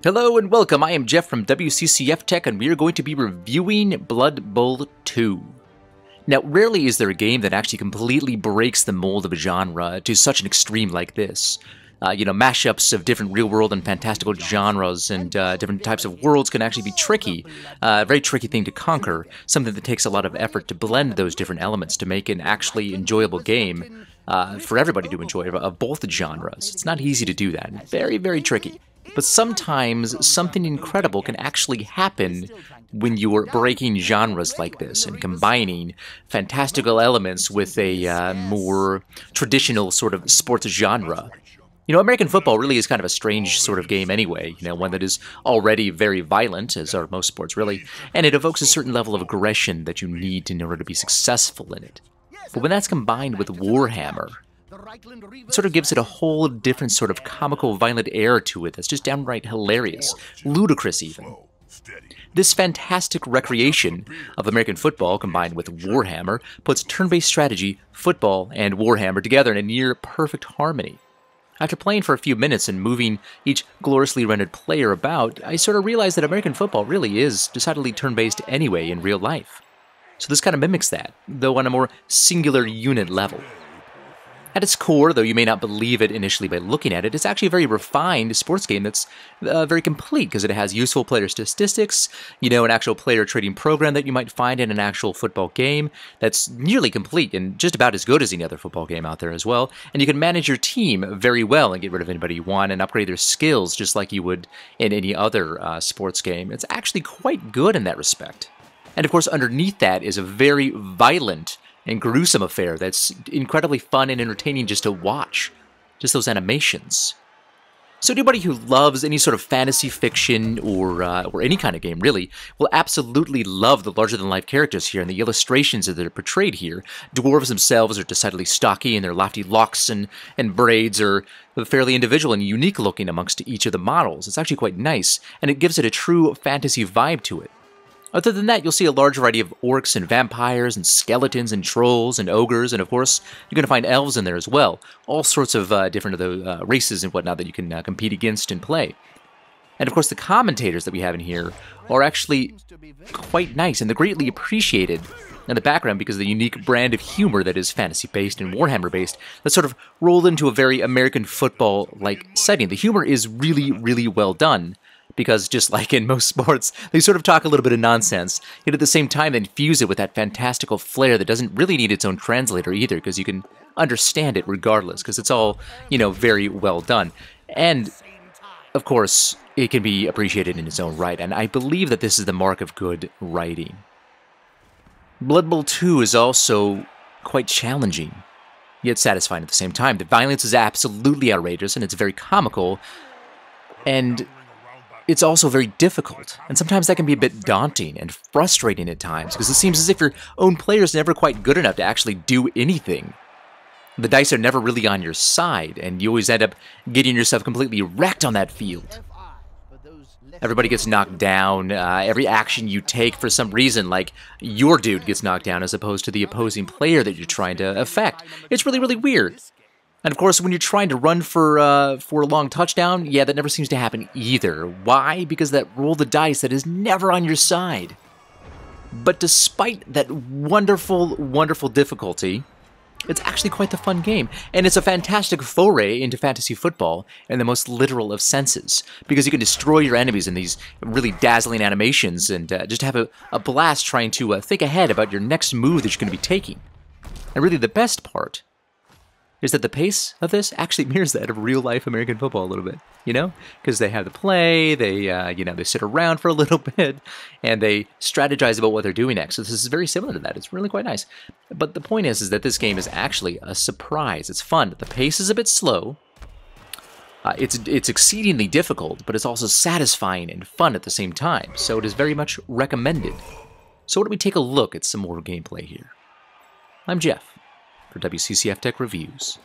Hello and welcome, I am Jeff from Wccftech and we are going to be reviewing Blood Bowl 2. Now, rarely is there a game that actually completely breaks the mold of a genre to such an extreme like this. Mashups of different real-world and fantastical genres and different types of worlds can actually be tricky. A very tricky thing to conquer, something that takes a lot of effort to blend those different elements to make an actually enjoyable game for everybody to enjoy of both genres. It's not easy to do that. Very, very tricky. But sometimes something incredible can actually happen when you're breaking genres like this and combining fantastical elements with a more traditional sort of sports genre. American football really is kind of a strange sort of game anyway, one that is already very violent, as are most sports really, and it evokes a certain level of aggression that you need in order to be successful in it. But when that's combined with Warhammer, it sort of gives it a whole different sort of comical, violent air to it that's just downright hilarious, ludicrous even. This fantastic recreation of American football combined with Warhammer puts turn-based strategy, football, and Warhammer together in a near perfect harmony. After playing for a few minutes and moving each gloriously rendered player about, I sort of realized that American football really is decidedly turn-based anyway in real life. So this kind of mimics that, though on a more singular unit level. At its core, though you may not believe it initially by looking at it, it's actually a very refined sports game that's very complete because it has useful player statistics, an actual player trading program that you might find in an actual football game that's nearly complete and just about as good as any other football game out there as well. And you can manage your team very well and get rid of anybody you want and upgrade their skills just like you would in any other sports game. It's actually quite good in that respect. And of course, underneath that is a very violent and gruesome affair that's incredibly fun and entertaining just to watch. Just those animations. So anybody who loves any sort of fantasy fiction or any kind of game, really, will absolutely love the larger-than-life characters here and the illustrations that are portrayed here. Dwarves themselves are decidedly stocky, and their lofty locks and braids are fairly individual and unique-looking amongst each of the models. It's actually quite nice, and it gives it a true fantasy vibe to it. Other than that, you'll see a large variety of orcs and vampires and skeletons and trolls and ogres, and of course, you're going to find elves in there as well. All sorts of different races and whatnot that you can compete against and play. And of course, the commentators that we have in here are actually quite nice, and they're greatly appreciated in the background because of the unique brand of humor that is fantasy-based and Warhammer-based that's sort of rolled into a very American football-like setting. The humor is really, really well done. Because just like in most sports, they sort of talk a little bit of nonsense, yet at the same time they infuse it with that fantastical flair that doesn't really need its own translator either, because you can understand it regardless, because it's all, very well done. And, of course, it can be appreciated in its own right, and I believe that this is the mark of good writing. Blood Bowl 2 is also quite challenging, yet satisfying at the same time. The violence is absolutely outrageous, and it's very comical, and it's also very difficult, and sometimes that can be a bit daunting and frustrating at times, because it seems as if your own player is never quite good enough to actually do anything. The dice are never really on your side, and you always end up getting yourself completely wrecked on that field. Everybody gets knocked down, every action you take for some reason, like your dude gets knocked down as opposed to the opposing player that you're trying to affect. It's really, really weird. And of course, when you're trying to run for a long touchdown, yeah, that never seems to happen either. Why? Because that roll the dice that is never on your side. But despite that wonderful, wonderful difficulty, it's actually quite the fun game. And it's a fantastic foray into fantasy football in the most literal of senses. Because you can destroy your enemies in these really dazzling animations and just have a blast trying to think ahead about your next move that you're going to be taking. And really the best part is that the pace of this actually mirrors that of real-life American football a little bit, Because they have the play, they sit around for a little bit, and they strategize about what they're doing next. So this is very similar to that. It's really quite nice. But the point is that this game is actually a surprise. It's fun. The pace is a bit slow. It's exceedingly difficult, but it's also satisfying and fun at the same time. So it is very much recommended. So why don't we take a look at some more gameplay here? I'm Jeff for Wccftech Reviews.